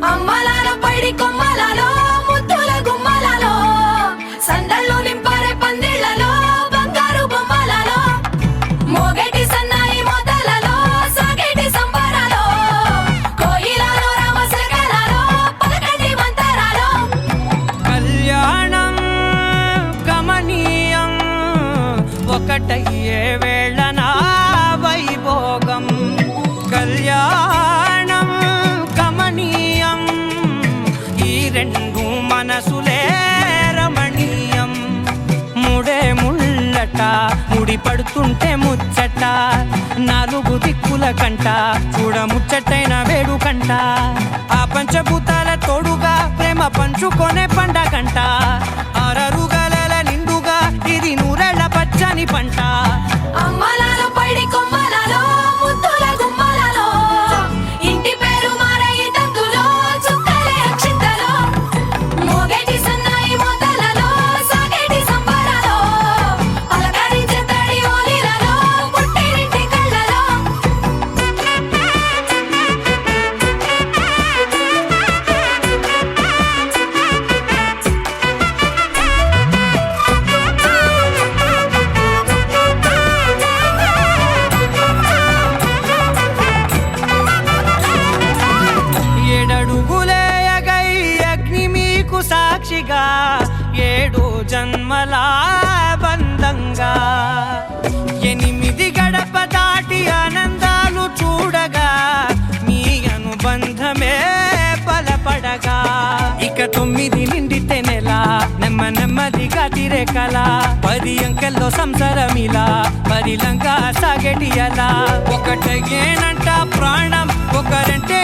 అమ్మలాలో పైడి కొమ్మలలో ముద్దుల గుమ్మలలో సందళ్ళు నింపారే పందిళ్లలో బంగారు బొమ్మలలో మోగేటి సన్నాయి మోతలలో సాగేటి సంబరాలో కోయిలలో రామసగలలో పలకటి మంతరాలో కళ్యాణం గమనీయం ఒకటయ్యే వేళనా వైభోగం కళ్యాణం గమనీయం ఈ రెండు మనసులే రమణీయం ముడే ముళ్ళట ముడి పడుతుంటే ముచ్చట నాలుగు దిక్కుల కంట చూడ ముచ్చటైన వేడుకంట ఆ పంచభూతాల తోడుగా ప్రేమ పంచుకొనే పండగంట ఆరరుగల నిండుగా ఇది నూరెళ్ళ పచ్చని పంట అమ్మలాలో పైడి కొమ్మలలో ముద్దుల గుమ్మలలో ఇంటి పేరు మారయి తందులో చుక్కలే అక్షింతలో మోగేటి సన్నాయి మోతలలో సాగేటి సంబరాలో పలకరించే తడి ఓలిలలో పుట్టినింటి కళ్ళలో ఏడడుగులేయగై అగ్ని మీకు సాక్షిగా ఏడు జన్మల బంధంగా ఎనిమిది గడప దాటి ఆనందాలు చూడగా మీ అనుబంధమే బలపడగా ఇక 9 నిండితే నెల నెమ్మదిగా తిరే కల 10 అంకెల్లో సంసారమిలా పరిలంగా సాగేటి అలా ఒకటేనంట ప్రాణం ఒకరంటే